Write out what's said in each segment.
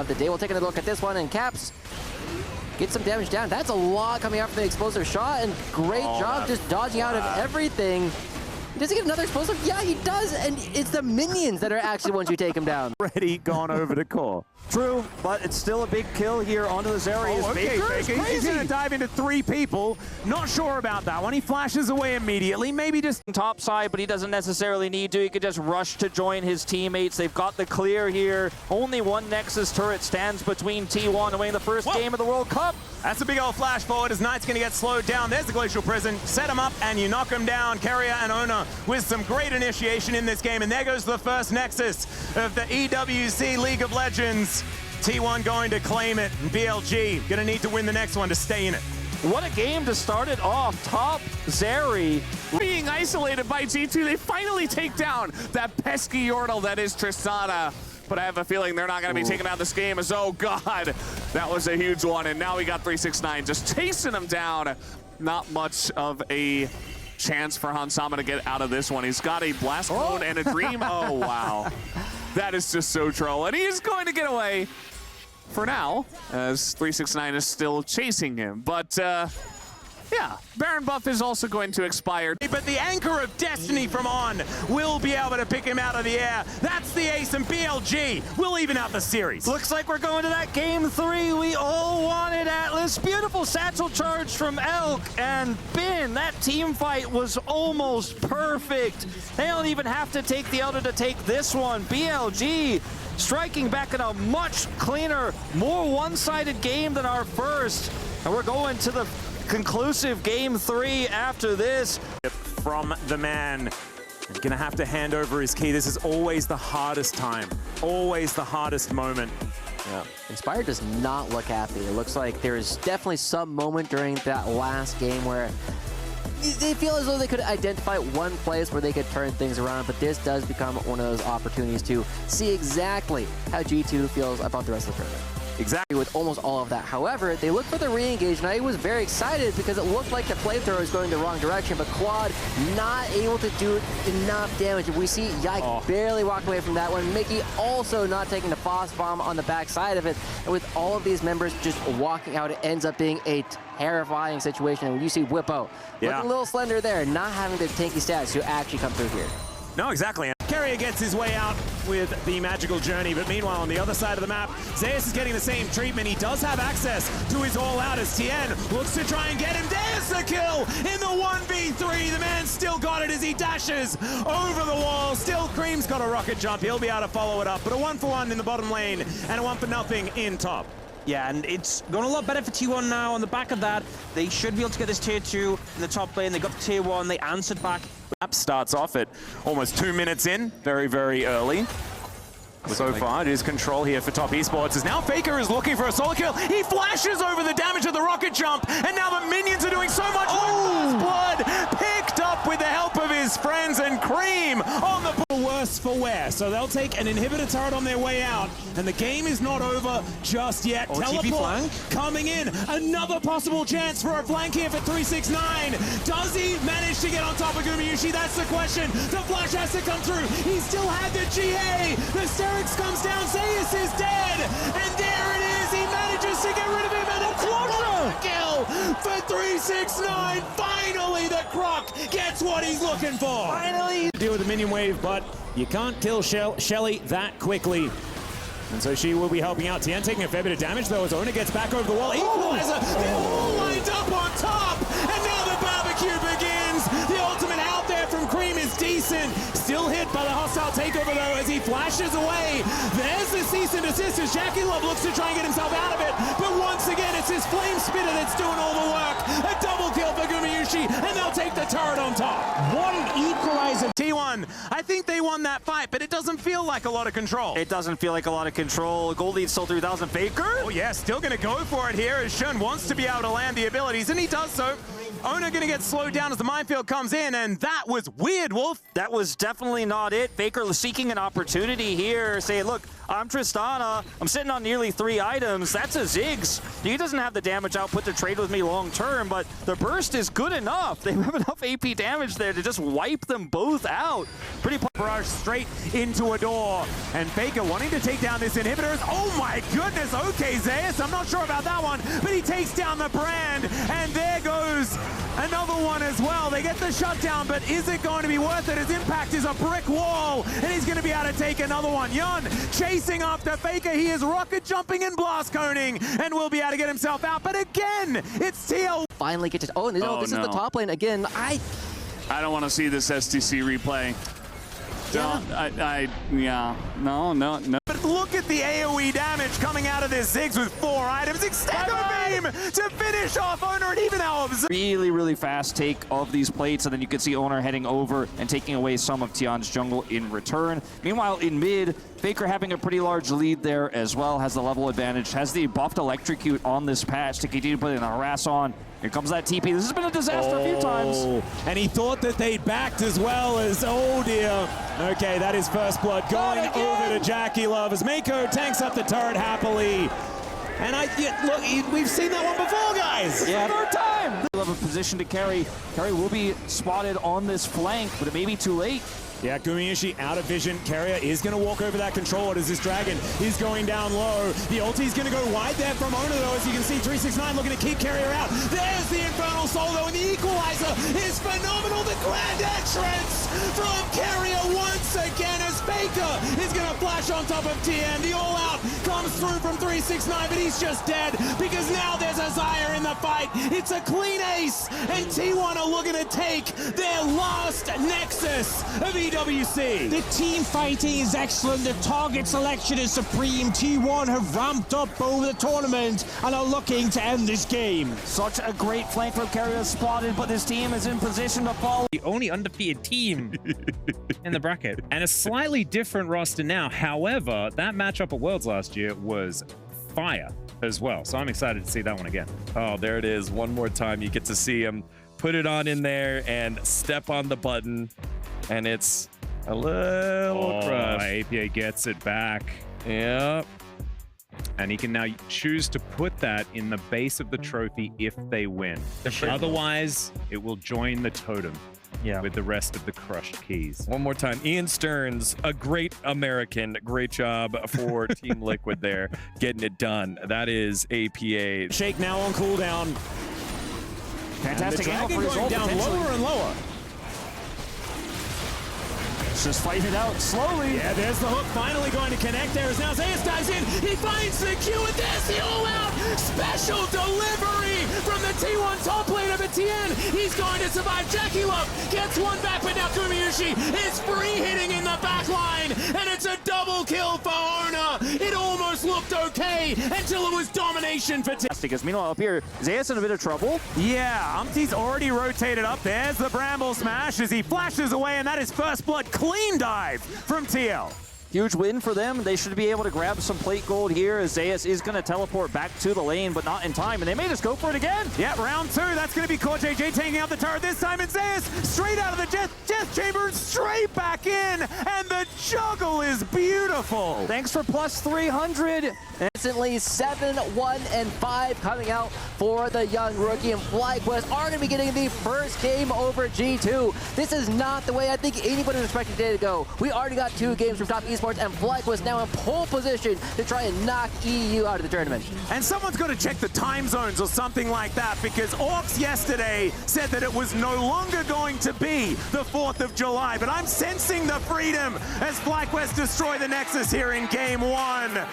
of the day. We'll take another look at this one, and Caps get some damage down. That's a lot coming out from the explosive shot, and great job just dodging out of everything. Does he get another explosive? Yeah, he does, and it's the minions that are actually once you take him down. Already gone over to core. True, but it's still a big kill here onto this area. Oh, okay, Faker. He's going to dive into 3 people. Not sure about that one. He flashes away immediately. Maybe just top side, but he doesn't necessarily need to. He could just rush to join his teammates. They've got the clear here. Only one Nexus turret stands between T1 and winning the first game of the World Cup. That's a big old flash forward as Knight's going to get slowed down. There's the Glacial Prison. Set him up and you knock him down. Carrier and Ona with some great initiation in this game. And there goes the first Nexus of the EWC League of Legends. T1 going to claim it. BLG going to need to win the next one to stay in it. What a game to start it off. Top Zeri being isolated by G2. They finally take down that pesky Yordle that is Tristana. But I have a feeling they're not going to be taking out this game as, oh God, that was a huge one. And now we got 369 just chasing him down. Not much of a chance for Hansama to get out of this one. He's got a blast clone and a dream. Oh, wow. That is just so troll. And he is going to get away for now, as 369 is still chasing him. But, yeah, Baron buff is also going to expire. But the Anchor of Destiny from On will be able to pick him out of the air. That's the ace, and BLG will even out the series. Looks like we're going to that game 3 we all wanted, Atlas. Beautiful satchel charge from Elk and Bin. That team fight was almost perfect. They don't even have to take the elder to take this one. BLG striking back in a much cleaner, more one-sided game than our first. And we're going to the conclusive game 3 after this. From the man. Gonna have to hand over his key. This is always the hardest time. Always the hardest moment. Yeah. Inspired does not look happy. It looks like there is definitely some moment during that last game where they feel as though they could identify one place where they could turn things around, but this does become one of those opportunities to see exactly how G2 feels about the rest of the tournament. Exactly. With almost all of that. However, they look for the re-engage, and I was very excited because it looked like the flamethrower was going the wrong direction, but Quad not able to do enough damage. We see Yike barely walk away from that one. Mickey also not taking the Foss Bomb on the backside of it. And with all of these members just walking out, it ends up being a terrifying situation. And when you see Whippo looking a little slender there, not having the tanky stats to actually come through here. No, exactly. Carrier gets his way out with the magical journey, but meanwhile on the other side of the map, Zeus is getting the same treatment. He does have access to his all-out as Tien looks to try and get him. There's the kill in the 1v3. The man still got it as he dashes over the wall. Still, Cream's got a rocket jump. He'll be able to follow it up, but a 1-for-1 in the bottom lane and a 1-for-0 in top. Yeah, and it's going a lot better for T1 now. On the back of that, they should be able to get this tier 2 in the top lane. They got the tier 1, they answered back. Map starts off at almost 2 minutes in, very, very early. So far, it is control here for Top Esports, as now Faker is looking for a solo kill. He flashes over the damage of the rocket jump, and now the minions are doing so much work. Blood picked up with the help of his friends, and Cream on the worse for wear. So they'll take an inhibitor turret on their way out, and the game is not over just yet. Teleport coming in. Another possible chance for a flank here for 369. Does he manage to get on top of Gumayushi? That's the question. The flash has to come through. He still had the GA. The Sterix comes down. Zeus is dead. And there it is. He manages to get rid of him. And a quadra kill for 369. Finally, the Croc gets what he's looking for. Finally. Deal with the minion wave, but you can't kill Shelly that quickly. And so she will be helping out. Tien taking a fair bit of damage, though, as Ona gets back over the wall. Equalizer, they're all lined up on top. And now the barbecue begins. The ultimate out there from Cream is decent. Still hit by the hostile takeover, though, as he flashes away. There's the cease and desist as Jackie Love looks to try and get himself out of it. But once again, it's his Flame Spitter that's doing all the work. A double kill for Gumayushi, and they'll take the turret on top. What an equalizer. T1, I think they won that fight, but it doesn't feel like a lot of control. It doesn't feel like a lot of control. Gold lead still 3,000. Faker? Oh yeah, still gonna go for it here as Shun wants to be able to land the abilities, and he does so. Ona gonna get slowed down as the minefield comes in, and that was weird, Wolf. That was definitely not it. Faker seeking an opportunity here, saying, look, I'm Tristana. I'm sitting on nearly 3 items. That's a Ziggs. He doesn't have the damage output to trade with me long term, but the burst is good enough. They have enough AP damage there to just wipe them both out. Pretty Barrage straight into a door. And Faker wanting to take down this inhibitor. Oh my goodness. Okay, Zeus. I'm not sure about that one, but he takes down the brand. And there goes another one as well. They get the shutdown, but is it going to be worth it? His impact is a brick wall, and he's going to be able to take another one. Yun chasing after Faker. He is rocket jumping and blast coning, and will be able to get himself out. But again, it's TL. Finally get to... Oh, no, this is the top lane again. I don't want to see this STC replay. Yeah. No. But look at the AoE damage coming out of this Ziggs with 4 items. Extendo beam to finish off Owner, and even now really, really fast take of these plates, and then you can see Owner heading over and taking away some of Tian's jungle in return. Meanwhile, in mid, Faker having a pretty large lead there as well, has the level advantage, has the buffed Electrocute on this patch to continue putting the harass on. Here comes that TP. This has been a disaster a few times. And he thought that they'd backed as well as, oh dear. Okay, that is first blood going over to Jackie Love as Mako tanks up the turret happily. And look, we've seen that one before, guys. Yeah, third time. Love a position to carry. Carry will be spotted on this flank, but it may be too late. Yeah, Gumayushi out of vision. Carrier is going to walk over that controller as this Dragon is going down low. The ulti is going to go wide there from Owner, though, as you can see, 369 looking to keep Carrier out. There's the Infernal Soul, though, and the Equalizer is phenomenal. The grand entrance from Carrier once again as Faker is going to flash on top of TN. The all-out comes through from 369, but he's just dead because now there's a Xayah in the fight. It's a clean ace, and T1 are looking to take their last Nexus of EWC. The team fighting is excellent. The target selection is supreme. T1 have ramped up over the tournament and are looking to end this game. Such a great flank from Carrier spotted, but this team is in position to follow. The only undefeated team in the bracket. And a slightly different roster now. However, that matchup at Worlds last year was fire as well. So I'm excited to see that one again. Oh, there it is. One more time. You get to see him put it on in there and step on the button. And it's a little crush. APA gets it back. Yep. And he can now choose to put that in the base of the trophy if they win. Otherwise, it will join the totem with the rest of the crushed keys. One more time. Ian Stearns, a great American. Great job for Team Liquid there, getting it done. That is APA. Shake now on cooldown. Fantastic and the angle Dragon for going down lower and lower. Just fight it out slowly. Yeah, there's the hook finally going to connect there as now Zeus dives in. He finds the Q, and there's the all-out special delivery from the T1 top lane of the TN. He's going to survive. Jackie Love gets one back, but now Gumayushi is free hitting in the back line, and it's a double kill for Owner. It almost looked okay until it was domination for Because meanwhile up here, Zeus in a bit of trouble. Yeah, Umpty's already rotated up. There's the Bramble Smash as he flashes away, and that is first blood. Clean dive from TL. Huge win for them. They should be able to grab some plate gold here as Zeus is going to teleport back to the lane, but not in time. And they may just go for it again. Yeah, round 2. That's going to be Core JJ taking out the turret this time. And Zeus straight out of the death chamber and straight back in. And the juggle is beautiful. Thanks for plus 300. Instantly 7-1-5 coming out for the young rookie, and FlyQuest are going to be getting the first game over G2. This is not the way I think anybody was expecting today to go. We already got 2 games from Top Esports, and FlyQuest now in pole position to try and knock EU out of the tournament. And someone's got to check the time zones or something like that, because Orcs yesterday said that it was no longer going to be the 4th of July, but I'm sensing the freedom as FlyQuest destroy the Nexus here in game 1.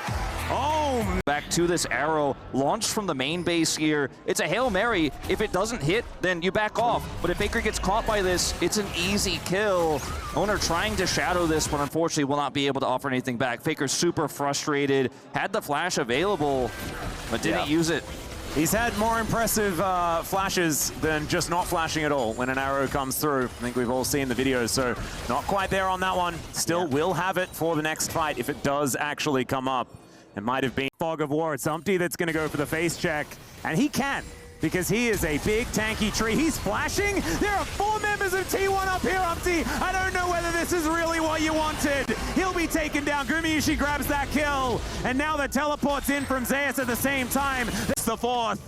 Oh, back to this arrow launched from the main base here. It's a Hail Mary. If it doesn't hit, then you back off. But if Faker gets caught by this, it's an easy kill. Owner trying to shadow this, but unfortunately will not be able to offer anything back. Faker's super frustrated. Had the flash available, but didn't use it. He's had more impressive flashes than just not flashing at all when an arrow comes through. I think we've all seen the videos, so not quite there on that one. Still will have it for the next fight if it does actually come up. It might have been Fog of War. It's Umpty that's going to go for the face check, and he can. because he is a big tanky tree. He's flashing. There are 4 members of T1 up here, Umpty. I don't know whether this is really what you wanted. He'll be taken down. Gumayusi grabs that kill, and now the teleport's in from Zeus at the same time. This is the 4th.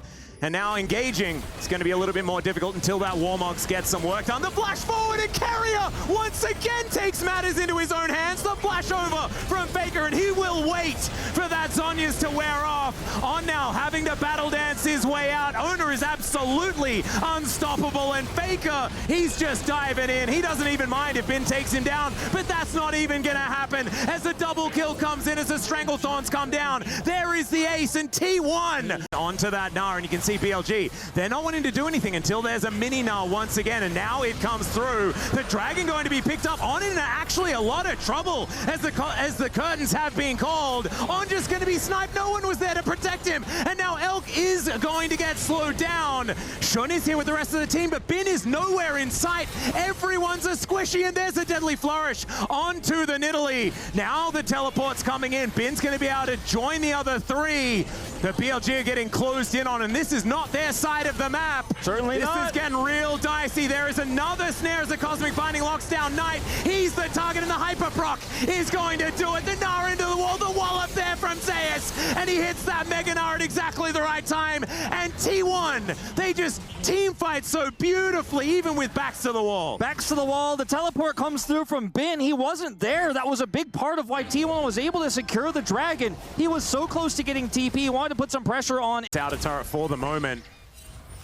And now engaging, it's going to be a little bit more difficult until that Warmogs gets some work done. The flash forward, and Carrier once again takes matters into his own hands. The flash over from Faker, and he will wait for that Zhonya's to wear off. On now, having to battle dance his way out. Owner is absolutely unstoppable, and Faker, he's just diving in. He doesn't even mind if Bin takes him down, but that's not even going to happen as the double kill comes in, as the Stranglethorns come down. There is the ace, and T1 onto that Gnar, and you can see BLG, they're not wanting to do anything until there's a mini Gnar once again, and now it comes through. The Dragon going to be picked up. On in actually a lot of trouble as the curtains have been called. On just going to be sniped. No one was there to protect him, and now Elk is going to get slowed down. Shun is here with the rest of the team, but Bin is nowhere in sight. Everyone's a squishy, and there's a deadly flourish onto the Nidalee. Now the teleport's coming in. Bin's going to be able to join the other 3. The BLG are getting closed in on, and this is not their side of the map. Certainly not. This is getting real dicey. There is another snare as the Cosmic Binding locks down Knight. He's the target, and the Hyper Proc is going to do it. The Gnar into the wall up there from Zeus, and he hits that Mega Gnar at exactly the right time. And T1, they just team fight so beautifully, even with backs to the wall. Backs to the wall. The teleport comes through from Bin. He wasn't there. That was a big part of why T1 was able to secure the Dragon. He was so close to getting TP. He wanted to put some pressure on. Outer turret for the moment.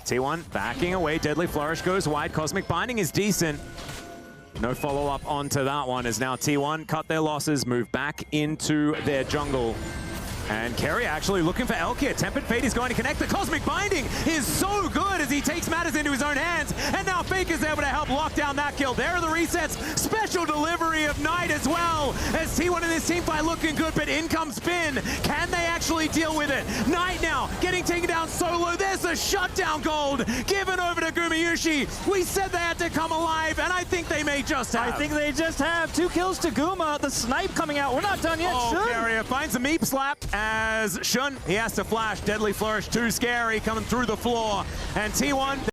T1 backing away. Deadly Flourish goes wide. Cosmic Binding is decent. No follow-up onto that one, as now T1 cut their losses, move back into their jungle. And Carrier actually looking for Elk here. Tempered Fate is going to connect. The Cosmic Binding is so good as he takes matters into his own hands. And now Faker's able to help lock down that kill. There are the resets. Special delivery of Knight as well. As T1 in this team fight looking good, but in comes Bin. Can they actually deal with it? Knight now getting taken down solo. There's a shutdown gold given over to Gumayusi. We said they had to come alive, and I think they may just have. I think they just have 2 kills to Guma. The snipe coming out. We're not done yet. Oh, Carrier finds a meep slap. As Shun, he has to flash. Deadly Flourish, too scary, coming through the floor. And T1